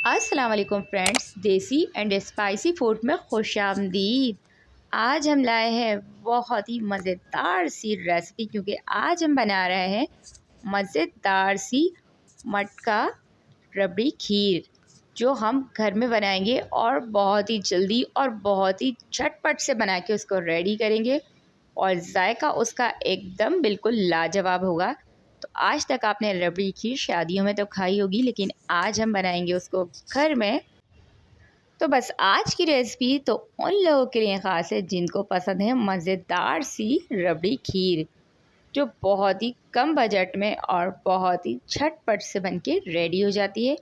अस्सलाम वालेकुम फ्रेंड्स, देसी एंड स्पाइसी फूड में खुशामदीद। आज हम लाए हैं बहुत ही मज़ेदार सी रेसिपी, क्योंकि आज हम बना रहे हैं मज़ेदार सी मटका रबड़ी खीर, जो हम घर में बनाएंगे और बहुत ही जल्दी और बहुत ही झटपट से बना के उसको रेडी करेंगे और जायका उसका एकदम बिल्कुल लाजवाब होगा। तो आज तक आपने रबड़ी खीर शादियों में तो खाई होगी, लेकिन आज हम बनाएंगे उसको घर में। तो बस आज की रेसिपी तो उन लोगों के लिए ख़ास है जिनको पसंद है मज़ेदार सी रबड़ी खीर, जो बहुत ही कम बजट में और बहुत ही झटपट से बनके रेडी हो जाती है।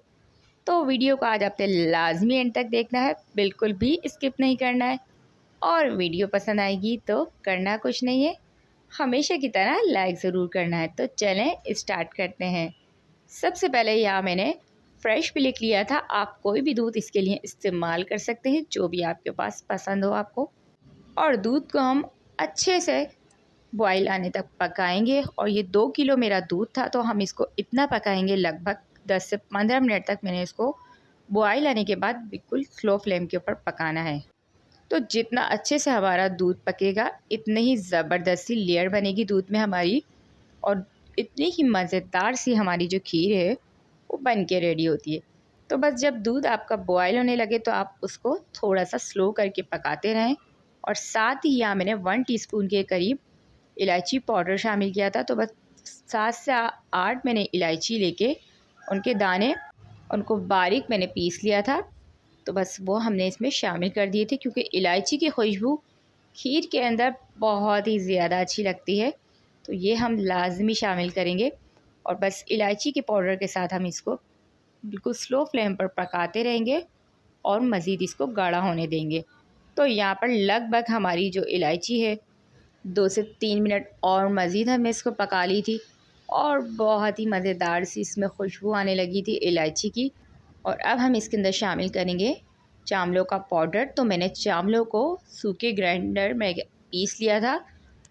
तो वीडियो को आज आपने लाजमी एंड तक देखना है, बिल्कुल भी स्किप नहीं करना है। और वीडियो पसंद आएगी तो करना कुछ नहीं है, हमेशा की तरह लाइक ज़रूर करना है। तो चलें स्टार्ट करते हैं। सबसे पहले यहाँ मैंने फ्रेश मिल्क लिया था। आप कोई भी दूध इसके लिए इस्तेमाल कर सकते हैं, जो भी आपके पास पसंद हो आपको। और दूध को हम अच्छे से बॉईल आने तक पकाएंगे। और ये 2 किलो मेरा दूध था, तो हम इसको इतना पकाएंगे, लगभग 10 से 15 मिनट तक मैंने इसको बॉईल आने के बाद बिल्कुल स्लो फ्लेम के ऊपर पकाना है। तो जितना अच्छे से हमारा दूध पकेगा, इतनी ही ज़बरदस्ती लेयर बनेगी दूध में हमारी, और इतनी ही मज़ेदार सी हमारी जो खीर है वो बन के रेडी होती है। तो बस जब दूध आपका बॉयल होने लगे तो आप उसको थोड़ा सा स्लो करके पकाते रहें। और साथ ही यहाँ मैंने 1 टीस्पून के करीब इलायची पाउडर शामिल किया था। तो बस 7 से 8 मैंने इलायची लेके उनके दाने, उनको बारीक मैंने पीस लिया था। तो बस वो हमने इसमें शामिल कर दिए थे, क्योंकि इलायची की खुशबू खीर के अंदर बहुत ही ज़्यादा अच्छी लगती है। तो ये हम लाजमी शामिल करेंगे। और बस इलायची के पाउडर के साथ हम इसको बिल्कुल स्लो फ्लेम पर पकाते रहेंगे और मज़ीद इसको गाढ़ा होने देंगे। तो यहाँ पर लगभग हमारी जो इलायची है 2 से 3 मिनट और मज़ीद हमने इसको पका ली थी, और बहुत ही मज़ेदार सी इसमें खुशबू आने लगी थी इलायची की। और अब हम इसके अंदर शामिल करेंगे चावलों का पाउडर। तो मैंने चावलों को सूखे ग्राइंडर में पीस लिया था।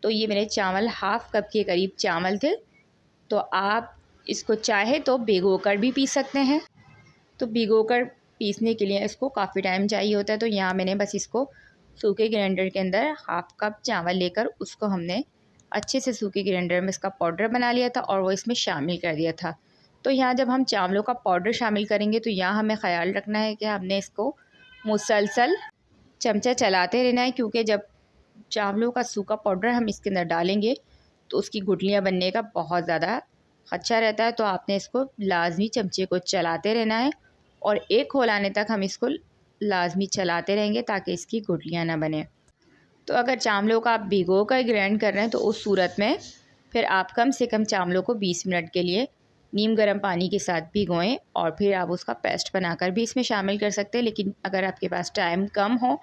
तो ये मेरे चावल हाफ़ कप के करीब चावल थे। तो आप इसको चाहे तो भिगोकर भी पीस सकते हैं। तो भिगोकर पीसने के लिए इसको काफ़ी टाइम चाहिए होता है। तो यहाँ मैंने बस इसको सूखे ग्राइंडर के अंदर हाफ़ कप चावल लेकर उसको हमने अच्छे से सूखे ग्राइंडर में इसका पाउडर बना लिया था और वो इसमें शामिल कर दिया था। तो यहाँ जब हम चावलों का पाउडर शामिल करेंगे तो यहाँ हमें ख़याल रखना है कि हमने इसको मुसलसल चमचा चलाते रहना है, क्योंकि जब चावलों का सूखा पाउडर हम इसके अंदर डालेंगे तो उसकी गुठलियाँ बनने का बहुत ज़्यादा खदशा रहता है। तो आपने इसको लाजमी चमचे को चलाते रहना है, और एक होल आने तक हम इसको लाजमी चलाते रहेंगे ताकि इसकी गुठलियाँ ना बने। तो अगर चावलों का आप भिगो कर ग्राइंड कर रहे हैं तो उस सूरत में फिर आप कम से कम चावलों को 20 मिनट के लिए नीम गर्म पानी के साथ भिगोएं, और फिर आप उसका पेस्ट बनाकर भी इसमें शामिल कर सकते हैं। लेकिन अगर आपके पास टाइम कम हो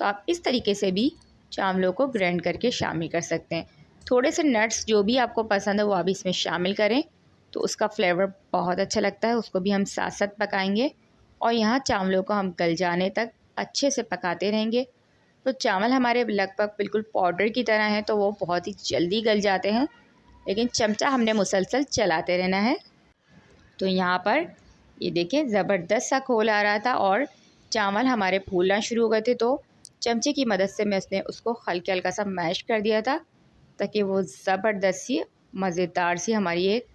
तो आप इस तरीके से भी चावलों को ग्राइंड करके शामिल कर सकते हैं। थोड़े से नट्स जो भी आपको पसंद है वो आप इसमें शामिल करें, तो उसका फ्लेवर बहुत अच्छा लगता है। उसको भी हम साथ साथ पकाएंगे, और यहाँ चावलों को हम गल जाने तक अच्छे से पकाते रहेंगे। तो चावल हमारे लगभग बिल्कुल पाउडर की तरह हैं, तो वो बहुत ही जल्दी गल जाते हैं, लेकिन चमचा हमने मुसलसल चलाते रहना है। तो यहाँ पर ये देखें, ज़बरदस्त सा खोल आ रहा था और चावल हमारे फूलना शुरू हो गए थे। तो चमचे की मदद से मैं उसको हल्का हल्का सा मैश कर दिया था, ताकि वो ज़बरदस्त सी मज़ेदार सी हमारी एक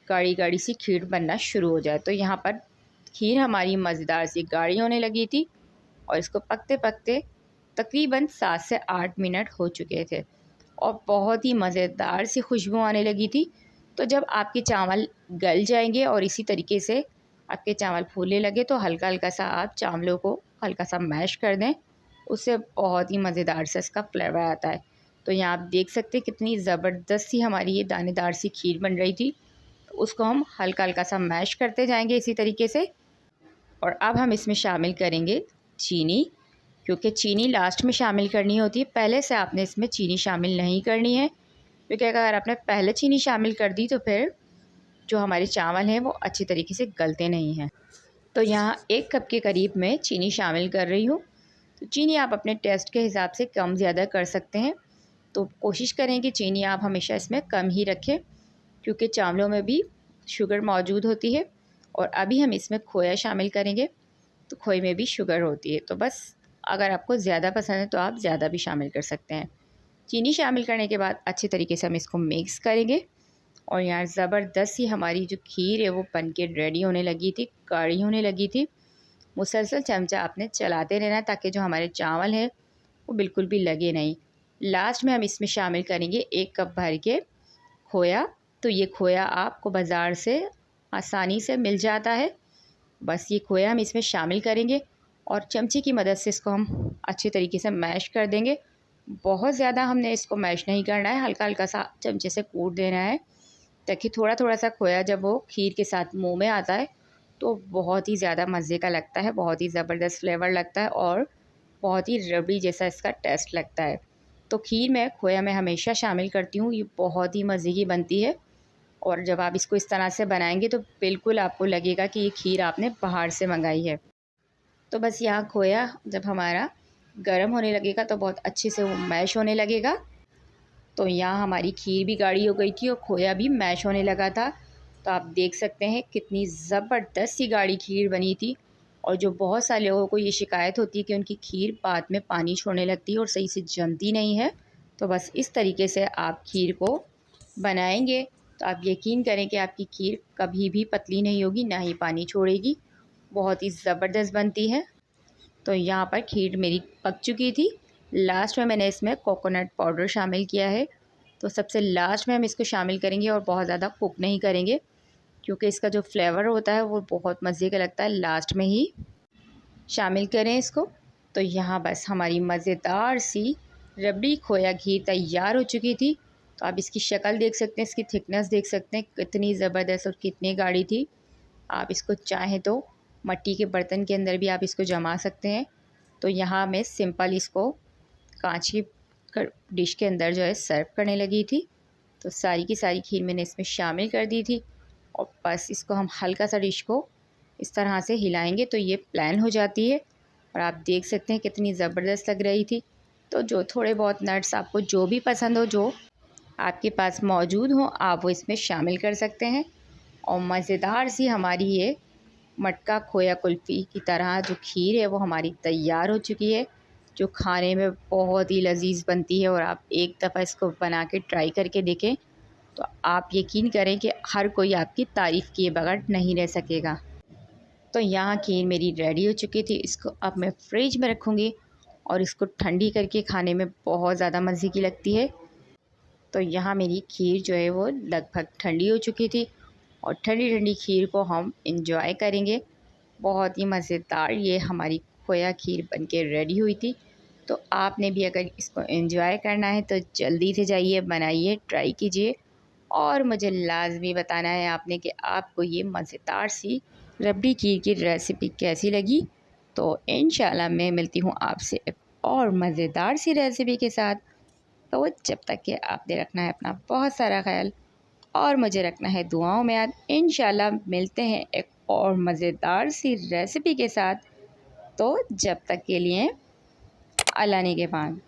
गाढ़ी गाढ़ी सी खीर बनना शुरू हो जाए। तो यहाँ पर खीर हमारी मज़ेदार सी गाढ़ी होने लगी थी, और इसको पकते पकते तकरीबन 7 से 8 मिनट हो चुके थे, और बहुत ही मज़ेदार सी खुशबू आने लगी थी। तो जब आपके चावल गल जाएंगे और इसी तरीके से आपके चावल फूलने लगे, तो हल्का हल्का सा आप चावलों को हल्का सा मैश कर दें, उससे बहुत ही मज़ेदार सा इसका फ्लेवर आता है। तो यहाँ आप देख सकते हैं कितनी ज़बरदस्त सी हमारी ये दानेदार सी खीर बन रही थी। तो उसको हम हल्का हल्का सा मैश करते जाएंगे इसी तरीके से। और अब हम इसमें शामिल करेंगे चीनी, क्योंकि चीनी लास्ट में शामिल करनी होती है, पहले से आपने इसमें चीनी शामिल नहीं करनी है। क्योंकि अगर आपने पहले चीनी शामिल कर दी तो फिर जो हमारे चावल हैं वो अच्छी तरीके से गलते नहीं हैं। तो यहाँ 1 कप के करीब मैं चीनी शामिल कर रही हूँ। तो चीनी आप अपने टेस्ट के हिसाब से कम ज़्यादा कर सकते हैं। तो कोशिश करें कि चीनी आप हमेशा इसमें कम ही रखें, क्योंकि चावलों में भी शुगर मौजूद होती है। और अभी हम इसमें खोया शामिल करेंगे। तो खोए में भी शुगर होती है। तो बस अगर आपको ज़्यादा पसंद है तो आप ज़्यादा भी शामिल कर सकते हैं। चीनी शामिल करने के बाद अच्छे तरीके से हम इसको मिक्स करेंगे और यहाँ ज़बरदस्त सी हमारी जो खीर है वो बन के रेडी होने लगी थी, गाढ़ी होने लगी थी। मुसलसल चमचा आपने चलाते रहना ताकि जो हमारे चावल हैं वो बिल्कुल भी लगे नहीं। लास्ट में हम इसमें शामिल करेंगे 1 कप भर के खोया। तो ये खोया आपको बाज़ार से आसानी से मिल जाता है। बस ये खोया हम इसमें शामिल करेंगे और चमचे की मदद से इसको हम अच्छे तरीके से मैश कर देंगे। बहुत ज़्यादा हमने इसको मैश नहीं करना है, हल्का हल्का सा चमचे से कूट देना है ताकि थोड़ा थोड़ा सा खोया जब वो खीर के साथ मुंह में आता है तो बहुत ही ज़्यादा मज़े का लगता है, बहुत ही ज़बरदस्त फ्लेवर लगता है और बहुत ही रबड़ी जैसा इसका टेस्ट लगता है। तो खीर में खोया मैं हमेशा शामिल करती हूँ, ये बहुत ही मज़े की बनती है। और जब आप इसको इस तरह से बनाएंगे तो बिल्कुल आपको लगेगा कि ये खीर आपने बाहर से मंगाई है। तो बस यहाँ खोया जब हमारा गर्म होने लगेगा तो बहुत अच्छे से वो मैश होने लगेगा। तो यहाँ हमारी खीर भी गाढ़ी हो गई थी और खोया भी मैश होने लगा था। तो आप देख सकते हैं कितनी ज़बरदस्त सी गाढ़ी खीर बनी थी। और जो बहुत सारे लोगों को ये शिकायत होती है कि उनकी खीर बाद में पानी छोड़ने लगती है और सही से जमती नहीं है, तो बस इस तरीके से आप खीर को बनाएंगे तो आप यकीन करें कि आपकी खीर कभी भी पतली नहीं होगी, ना ही पानी छोड़ेगी, बहुत ही ज़बरदस्त बनती है। तो यहाँ पर खीर मेरी पक चुकी थी। लास्ट में मैंने इसमें कोकोनट पाउडर शामिल किया है। तो सबसे लास्ट में हम इसको शामिल करेंगे और बहुत ज़्यादा कुक नहीं करेंगे क्योंकि इसका जो फ्लेवर होता है वो बहुत मज़े का लगता है, लास्ट में ही शामिल करें इसको। तो यहाँ बस हमारी मज़ेदार सी रबड़ी खोया खीर तैयार हो चुकी थी। तो आप इसकी शक्ल देख सकते हैं, इसकी थिकनेस देख सकते हैं कितनी ज़बरदस्त और कितनी गाढ़ी थी। आप इसको चाहें तो मट्टी के बर्तन के अंदर भी आप इसको जमा सकते हैं। तो यहाँ मैं सिंपल इसको कांच की डिश के अंदर जो है सर्व करने लगी थी। तो सारी की सारी खीर मैंने इसमें शामिल कर दी थी और बस इसको हम हल्का सा डिश को इस तरह से हिलाएंगे तो ये प्लान हो जाती है। और आप देख सकते हैं कितनी ज़बरदस्त लग रही थी। तो जो थोड़े बहुत नट्स आपको जो भी पसंद हो, जो आपके पास मौजूद हो, आप वो इसमें शामिल कर सकते हैं। और मज़ेदार सी हमारी ये मटका खोया कुल्फ़ी की तरह जो खीर है वो हमारी तैयार हो चुकी है, जो खाने में बहुत ही लजीज बनती है। और आप एक दफ़ा इसको बना के ट्राई करके देखें तो आप यकीन करें कि हर कोई आपकी तारीफ़ किए बगैर नहीं रह सकेगा। तो यहाँ खीर मेरी रेडी हो चुकी थी। इसको अब मैं फ्रिज में रखूँगी और इसको ठंडी करके खाने में बहुत ज़्यादा मज़े की लगती है। तो यहाँ मेरी खीर जो है वो लगभग ठंडी हो चुकी थी और ठंडी ठंडी खीर को हम इंजॉय करेंगे। बहुत ही मज़ेदार ये हमारी खोया खीर बनके रेडी हुई थी। तो आपने भी अगर इसको एंजॉय करना है तो जल्दी से जाइए, बनाइए, ट्राई कीजिए और मुझे लाजमी बताना है आपने कि आपको ये मज़ेदार सी रबड़ी खीर की रेसिपी कैसी लगी। तो इंशाल्लाह मैं मिलती हूँ आपसे एक और मज़ेदार सी रेसिपी के साथ। तो जब तक कि आपने रखना है अपना बहुत सारा ख्याल और मुझे रखना है दुआओं में याद। इंशाल्लाह मिलते हैं एक और मज़ेदार सी रेसिपी के साथ। तो जब तक के लिए अल्लाह निगहबान।